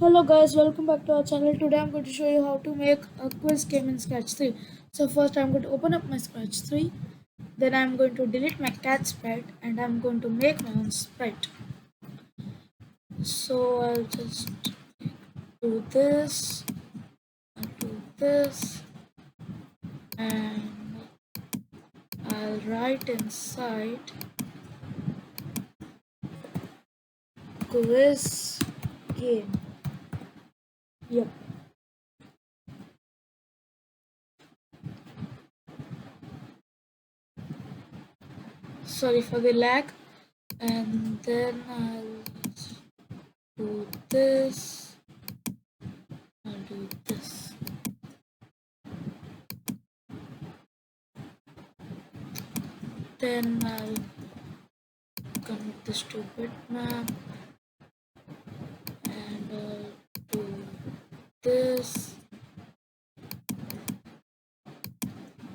Hello guys, welcome back to our channel. Today I'm going to show you how to make a quiz game in Scratch 3. So first I'm going to open up my Scratch 3. Then I'm going to delete my cat sprite and I'm going to make my own sprite. So I'll just do this, I'll do this, and I'll write inside quiz game. Yep. Sorry for the lag. And then I'll do this. I'll do this. Then I'll connect this to bitmap and do this.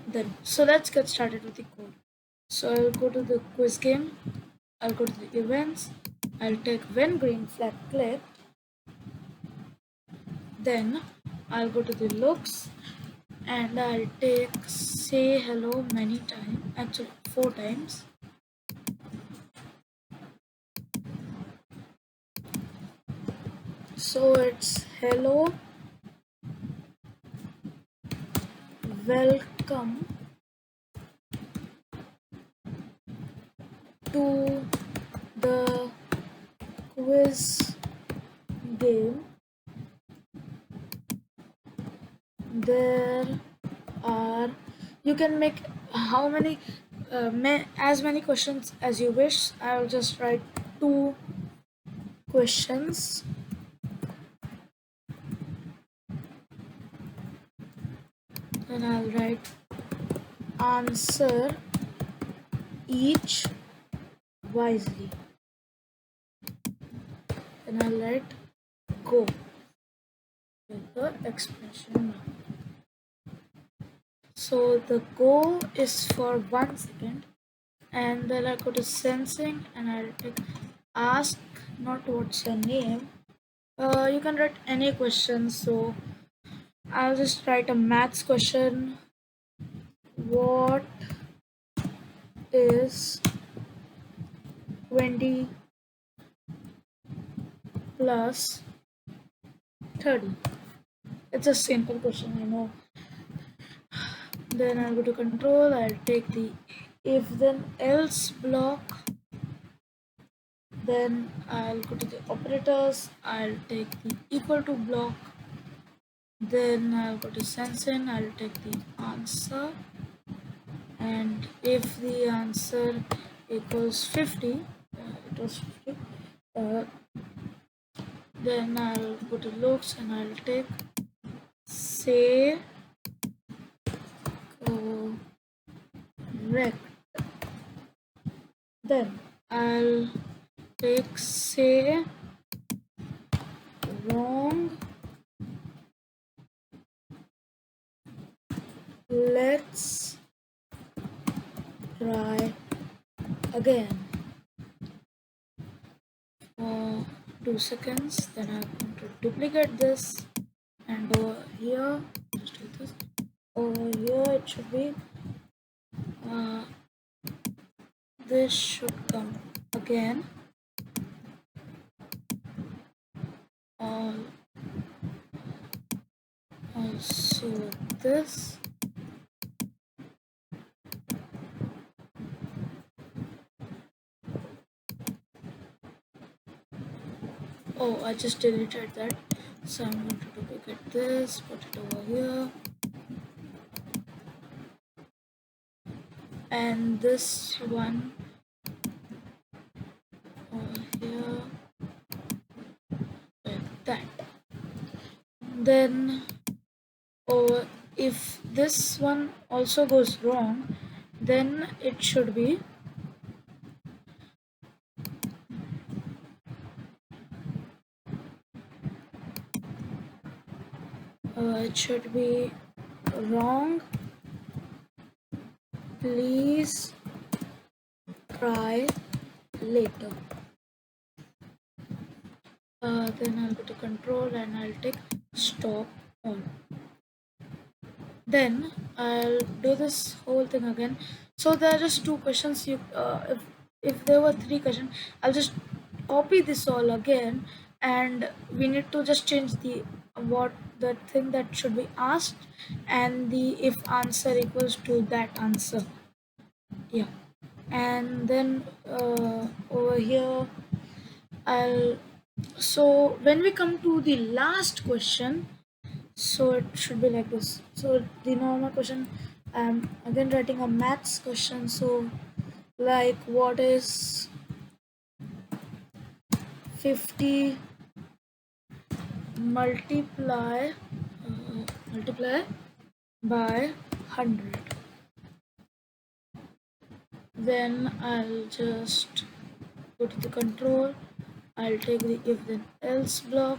Then so let's get started with the code. So I'll go to the quiz game. I'll go to the events. I'll take when green flag click. Then I'll go to the looks and I'll take say hello many times. Actually 4 times. So it's hello, welcome to the quiz game. There are, you can make how many as many questions as you wish. I'll just write 2 questions. And I'll write answer each wisely. And I'll write go with the expression mark. So the go is for 1 second, and then I'll go to sensing and I'll take ask not what's your name. You can write any question, so I'll just write a maths question. What is 20 plus 30? It's a simple question, I know. Then I'll go to control, I'll take the if then else block. Then I'll go to the operators, I'll take the equal to block. Then I'll go to sensing, I'll take the answer. And if the answer equals 50, it was 50, then I'll go to looks and I'll take say correct. Then I'll take say wrong. Let's try again for 2 seconds. Then I'm going to duplicate this, and over here, just do this. Over here, it should be this should come again. Also this. Oh, I just deleted that. So I'm going to duplicate this, put it over here. And this one over here, like that. Then if this one also goes wrong, then it should be wrong. Please try later. Then I'll go to control and I'll take stop all. Then I'll do this whole thing again. So there are just two questions. If there were three questions, I'll just copy this all again, and we need to just change what the thing that should be asked, and the if answer equals to that answer. Yeah, and then over here I'll. So when we come to the last question, so it should be like this. So the normal question, I'm again writing a maths question. So like what is 50 multiply multiply by 100? Then I'll just go to the control. I'll take the if then else block.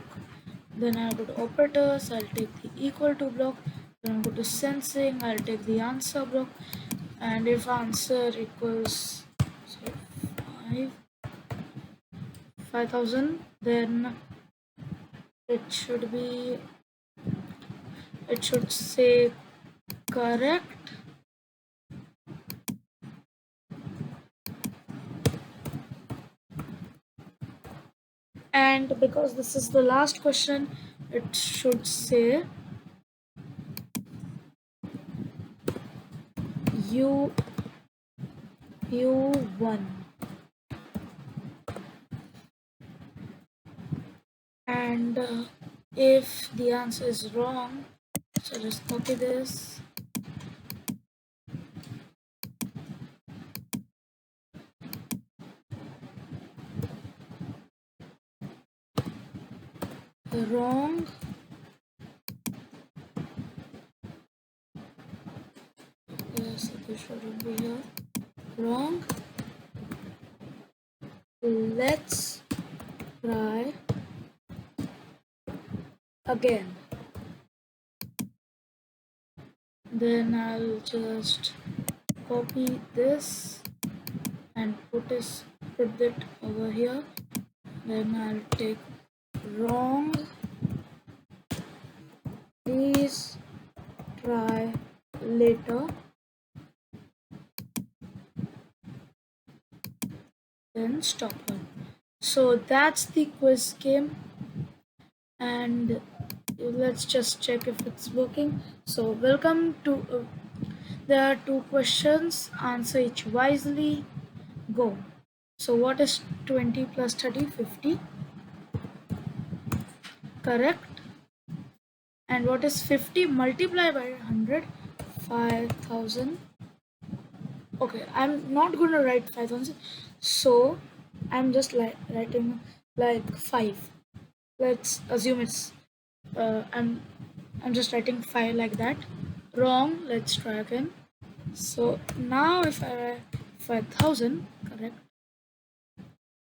Then I'll go to operators. I'll take the equal to block. Then I'll go to sensing. I'll take the answer block. And if answer equals say 5 5000, then it should be it should say correct. And because this is the last question, it should say you won. And if the answer is wrong, so just copy this. Wrong. Yes, this shouldn't be here. Wrong. Let's try again. Then I'll just copy this and put it over here. Then I'll take wrong. Please try later. Then stop one. So that's the quiz game, and let's just check if it's working. So welcome to there are two questions, answer each wisely, go. So what is 20 plus 30? 50, correct. And what is 50 multiplied by 100? 5000. Okay, I'm not going to write 5000, so I'm just writing like 5. Let's assume it's I'm just writing 5 like that. Wrong. Let's try again. So now if I write 5000, correct,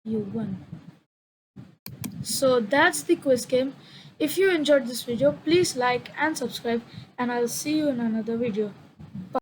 you won. So that's the quiz game. If you enjoyed this video, please like and subscribe, and I'll see you in another video.